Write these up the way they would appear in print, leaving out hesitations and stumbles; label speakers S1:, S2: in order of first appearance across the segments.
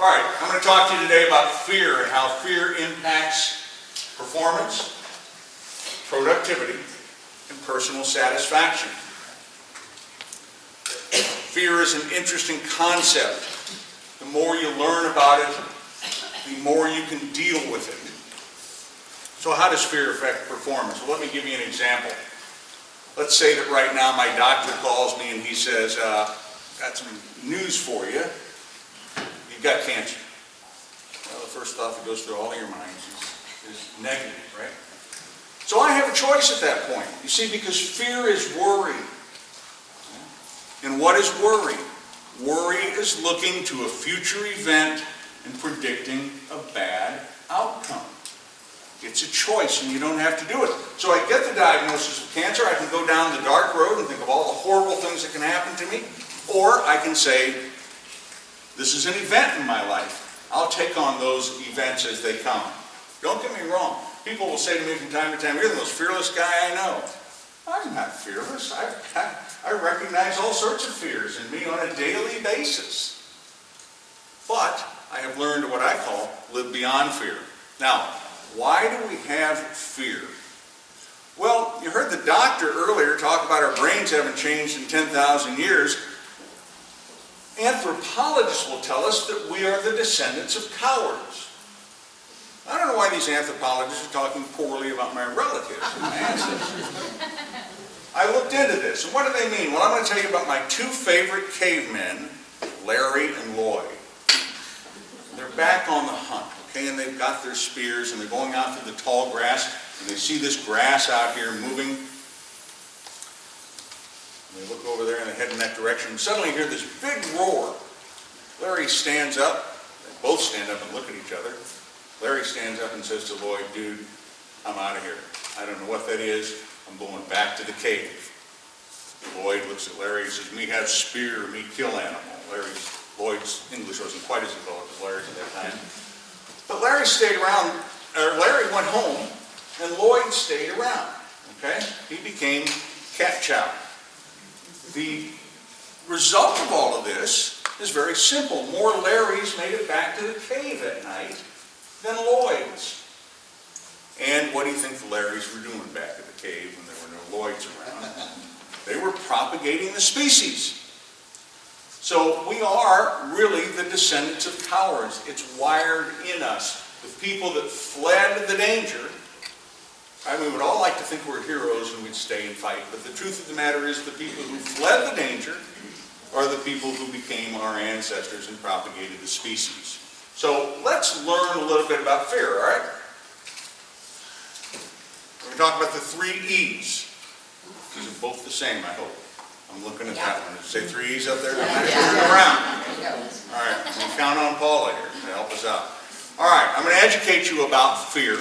S1: All right, I'm going to talk to you today about fear and how fear impacts performance, productivity, and personal satisfaction. Fear is an interesting concept. The more you learn about it, the more you can deal with it. So how does fear affect performance? Well, let me give you an example. Let's say that right now my doctor calls me and he says, got some news for you. You've got cancer. Well, the first thought that goes through all of your minds is negative, right? So I have a choice at that point. You see, because fear is worry. And what is worry? Worry is looking to a future event and predicting a bad outcome. It's a choice, and you don't have to do it. So I get the diagnosis of cancer, I can go down the dark road and think of all the horrible things that can happen to me, or I can say, this is an event in my life. I'll take on those events as they come. Don't get me wrong. People will say to me from time to time, you're the most fearless guy I know. I'm not fearless. I recognize all sorts of fears in me on a daily basis. But I have learned what I call live beyond fear. Now, why do we have fear? Well, you heard the doctor earlier talk about our brains haven't changed in 10,000 years. Anthropologists will tell us that we are the descendants of cowards. I don't know why these anthropologists are talking poorly about my relatives and my ancestors. I looked into this, and what do they mean? Well, I'm going to tell you about my two favorite cavemen, Larry and Lloyd. They're back on the hunt, okay, and they've got their spears, and they're going out through the tall grass, and they see this grass out here moving. And they look over there, and they head in that direction, and suddenly you hear this big roar. Larry stands up. They both stand up and look at each other. Larry stands up and says to Lloyd, dude, I'm out of here. I don't know what that is. I'm going back to the cave. Lloyd looks at Larry and says, me have spear, me kill animal. Lloyd's English wasn't quite as developed as Larry's at that time. But Larry stayed around, or Larry went home, and Lloyd stayed around. Okay? He became cat chow. The result of all of this is very simple. More Larrys made it back to the cave at night than Lloyd's. And what do you think the Larrys were doing back at the cave when there were no Lloyds around? They were propagating the species. So we are really the descendants of cowards. It's wired in us. The people that fled the danger, we would all like to think we're heroes and we'd stay and fight, but the truth of the matter is the people who fled the danger are the people who became our ancestors and propagated the species. So let's learn a little bit about fear, all right? We're going to talk about the 3 E's. These are both the same, I hope. I'm looking at that one. Did you say 3 E's up there? Around. All right, we'll count on Paula here to help us out. All right, I'm going to educate you about fear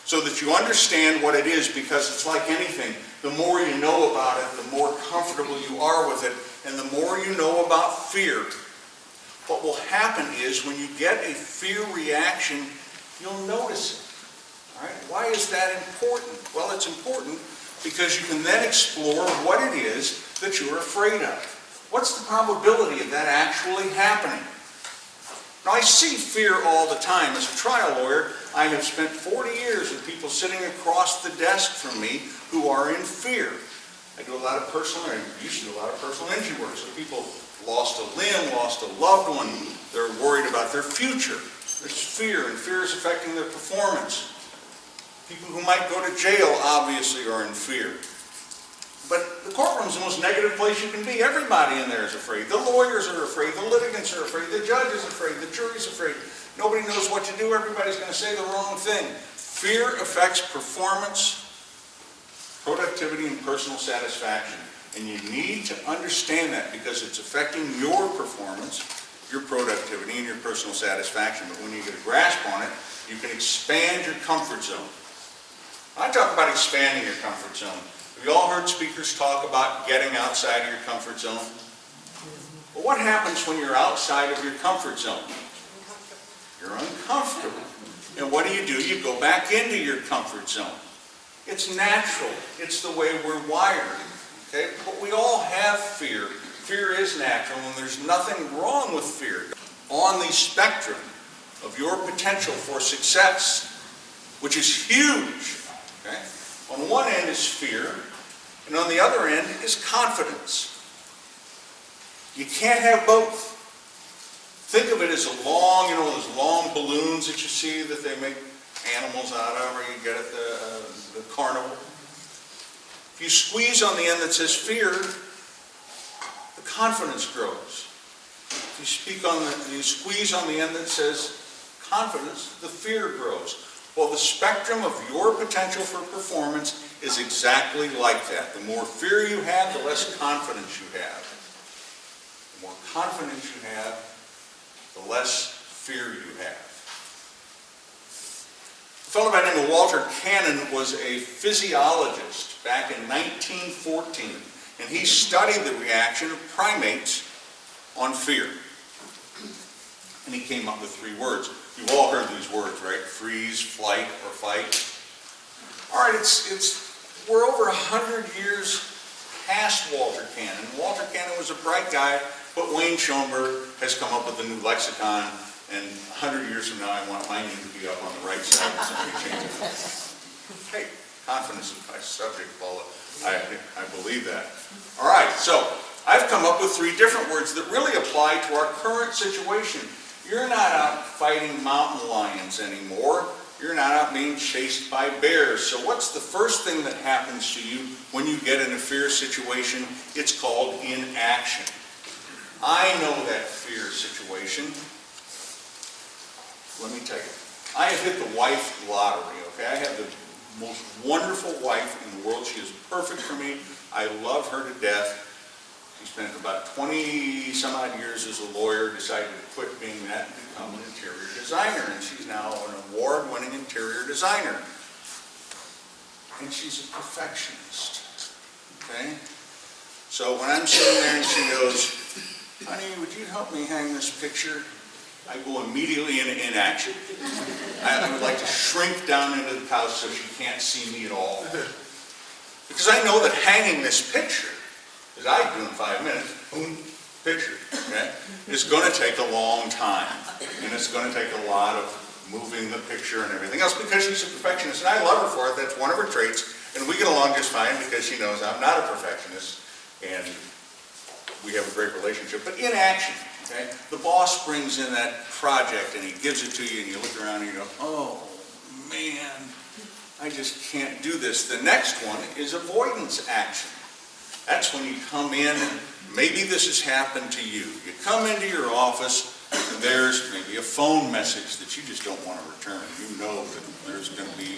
S1: so that you understand what it is, because it's like anything. The more you know about it, the more comfortable you are with it, and the more you know about fear. What will happen is when you get a fear reaction, you'll notice it. All right? Why is that important? Well, it's important because you can then explore what it is that you're afraid of. What's the probability of that actually happening? Now, I see fear all the time. As a trial lawyer, I have spent 40 years with people sitting across the desk from me who are in fear. I do a lot of personal, I used to do a lot of personal injury work. So people lost a limb, lost a loved one, they're worried about their future. There's fear, and fear is affecting their performance. People who might go to jail, obviously, are in fear. But the courtroom's the most negative place you can be. Everybody in there is afraid. The lawyers are afraid. The litigants are afraid. The judge is afraid. The jury's afraid. Nobody knows what to do. Everybody's going to say the wrong thing. Fear affects performance, productivity, and personal satisfaction. And you need to understand that because it's affecting your performance, your productivity, and your personal satisfaction. But when you get a grasp on it, you can expand your comfort zone. I talk about expanding your comfort zone. Have you all heard speakers talk about getting outside of your comfort zone? Well, what happens when you're outside of your comfort zone? You're uncomfortable. And what do? You go back into your comfort zone. It's natural. It's the way we're wired. Okay? But we all have fear. Fear is natural, and there's nothing wrong with fear. on the spectrum of your potential for success, which is huge. Okay? On one end is fear, and on the other end is confidence. You can't have both. Think of it as a long, those long balloons that you see that they make animals out of, or you get at the carnival. If you squeeze on the end that says fear, the confidence grows. If you squeeze on the end that says confidence, the fear grows. Well, the spectrum of your potential for performance is exactly like that. The more fear you have, the less confidence you have. The more confidence you have, the less fear you have. A fellow by the name of Walter Cannon was a physiologist back in 1914, and he studied the reaction of primates on fear. And he came up with 3 words. You've all heard these words, right? Freeze, flight, or fight. All right, we're over 100 years past Walter Cannon. Walter Cannon was a bright guy, but Wayne Schoeneberg has come up with a new lexicon, and 100 years from now I want my name to be up on the right side and somebody change it. Hey, confidence is my subject, Paula. I believe that. All right, so I've come up with 3 different words that really apply to our current situation. You're not out fighting mountain lions anymore. You're not out being chased by bears. So what's the first thing that happens to you when you get in a fear situation? It's called inaction. I know that fear situation. Let me tell you. I have hit the wife lottery, okay? I have the most wonderful wife in the world. She is perfect for me. I love her to death. She spent about 20 some odd years as a lawyer, decided to quit being that and become an interior designer, and she's now an award-winning interior designer. And she's a perfectionist, okay? So when I'm sitting there and she goes, honey, would you help me hang this picture? I go immediately into inaction. I would like to shrink down into the couch so she can't see me at all. Because I know that hanging this picture, as I do in 5 minutes, boom, picture, okay, is going to take a long time. And it's going to take a lot of moving the picture and everything else because she's a perfectionist. And I love her for it. That's one of her traits. And we get along just fine because she knows I'm not a perfectionist. And we have a great relationship. But inaction, okay, the boss brings in that project and he gives it to you and you look around and you go, oh, man, I just can't do this. The next one is avoidance action. That's when you come in, and maybe this has happened to you. You come into your office, and there's maybe a phone message that you just don't want to return. You know that there's going to be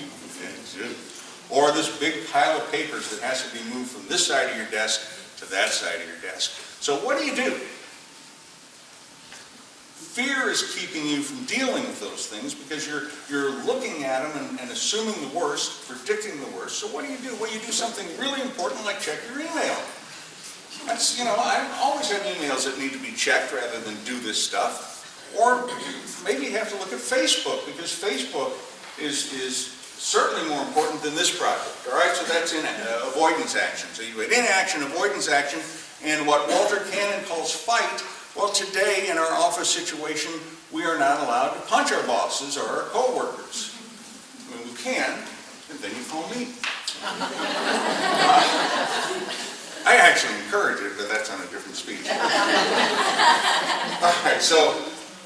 S1: or this big pile of papers that has to be moved from this side of your desk to that side of your desk. So what do? Fear is keeping you from dealing with those things because you're looking at them and assuming the worst, predicting the worst. So what do? Well, you do something really important like check your email. That's, I always have emails that need to be checked rather than do this stuff. Or maybe you have to look at Facebook because Facebook is certainly more important than this project. All right, so that's in avoidance action. So you had inaction, avoidance action, and what Walter Cannon calls fight. Well, today in our office situation, we are not allowed to punch our bosses or our co-workers. I mean, we can, and then you call me. I actually encourage it, but that's on a different speech. All right, so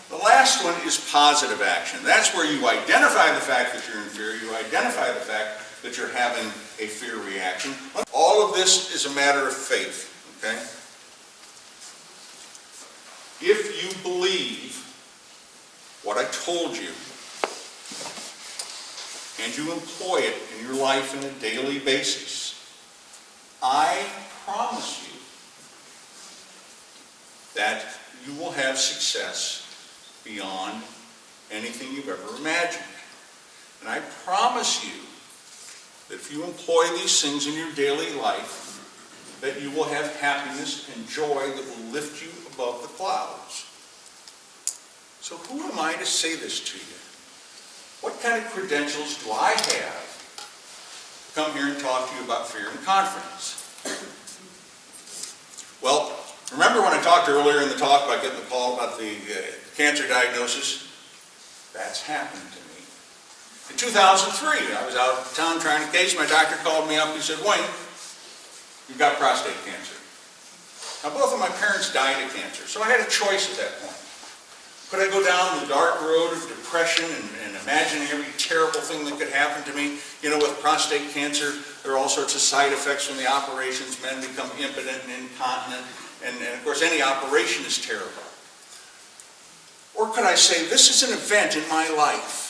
S1: the last one is positive action. That's where you identify the fact that you're in fear. You identify the fact that you're having a fear reaction. All of this is a matter of faith, okay? If you believe what I told you, and you employ it in your life on a daily basis, I promise you that you will have success beyond anything you've ever imagined. And I promise you that if you employ these things in your daily life, that you will have happiness and joy that will lift you above the clouds. So who am I to say this to you? What kind of credentials do I have to come here and talk to you about fear and confidence? Well, Remember when I talked earlier in the talk about getting the call about the cancer diagnosis? That's happened to me. In 2003, I was out of town trying a case. My doctor called me up. He said, Wayne, you've got prostate cancer. Now, both of my parents died of cancer, so I had a choice at that point. Could I go down the dark road of depression and imagining every terrible thing that could happen to me? You know, with prostate cancer, there are all sorts of side effects from the operations. Men become impotent and incontinent, and of course, any operation is terrible. Or could I say, this is an event in my life.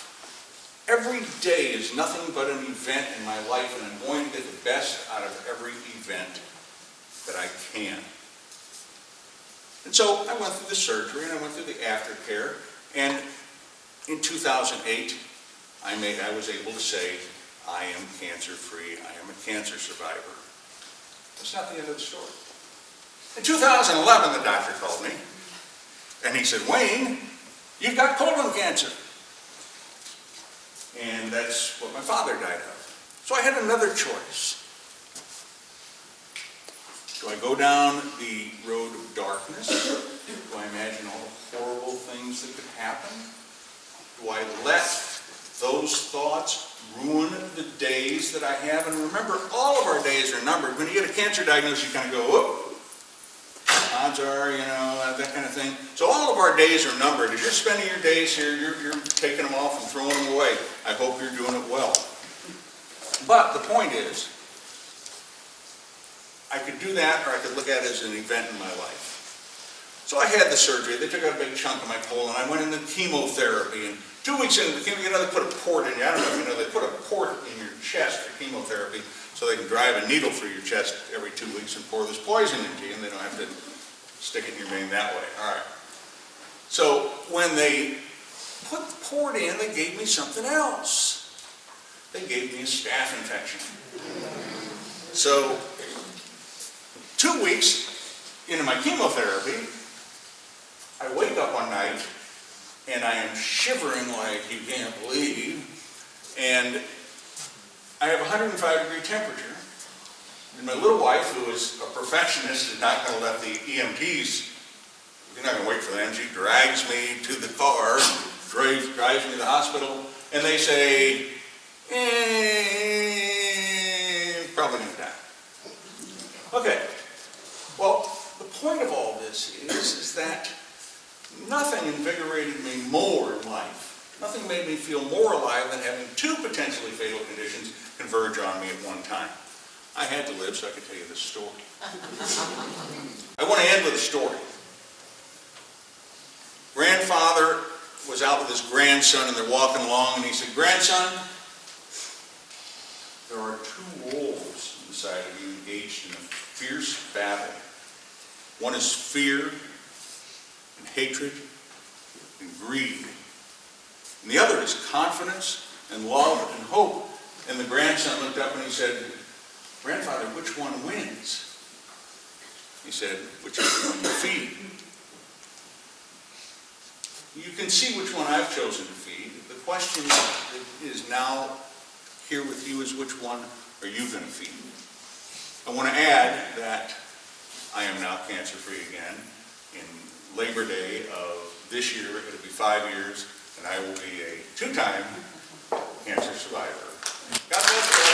S1: Every day is nothing but an event in my life, and I'm going to get the best out of every event that I can. And so I went through the surgery, and I went through the aftercare, and in 2008, I was able to say, I am cancer-free, I am a cancer survivor. That's not the end of the story. In 2011, the doctor called me, and he said, Wayne, you've got colon cancer. And that's what my father died of. So I had another choice. Do I go down the road of darkness? Do I imagine all the horrible things that could happen? Do I let those thoughts ruin the days that I have? And remember, all of our days are numbered. When you get a cancer diagnosis, you kind of go, whoop. Odds are, you know, that kind of thing. So all of our days are numbered. As you're spending your days here, you're taking them off and throwing them away. I hope you're doing it well. But the point is, I could do that, or I could look at it as an event in my life. So I had the surgery. They took out a big chunk of my colon. I went into chemotherapy, and 2 weeks into the chemo, you know, they put a port in you. I don't know if you know, they put a port in your chest for chemotherapy so they can drive a needle through your chest every 2 weeks and pour this poison into you, and they don't have to stick it in your vein that way. All right. So when they put the port in, they gave me something else. They gave me a staph infection. So 2 weeks into my chemotherapy, I wake up one night and I am shivering like you can't believe, and I have 105-degree temperature. And my little wife, who is a perfectionist, is not going to let the EMTs, you're not going to wait for them. She drags me to the car, drives me to the hospital, and they say, probably going to die. Okay, well, the point of all this is that nothing invigorated me more in life. Nothing made me feel more alive than having two potentially fatal conditions converge on me at one time. I had to live so I could tell you this story. I want to end with a story. Grandfather was out with his grandson, and they're walking along, and he said, Grandson, there are two wolves inside of you engaged in a fierce battle. One is fear and hatred and greed. And the other is confidence and love and hope. And the grandson looked up and he said, Grandfather, which one wins? He said, whichever one you feed. You can see which one I've chosen to feed. The question that is now here with you is, which one are you going to feed? I want to add that I am now cancer-free again. In Labor Day of this year, it'll be 5 years, and I will be a two-time cancer survivor. God bless you.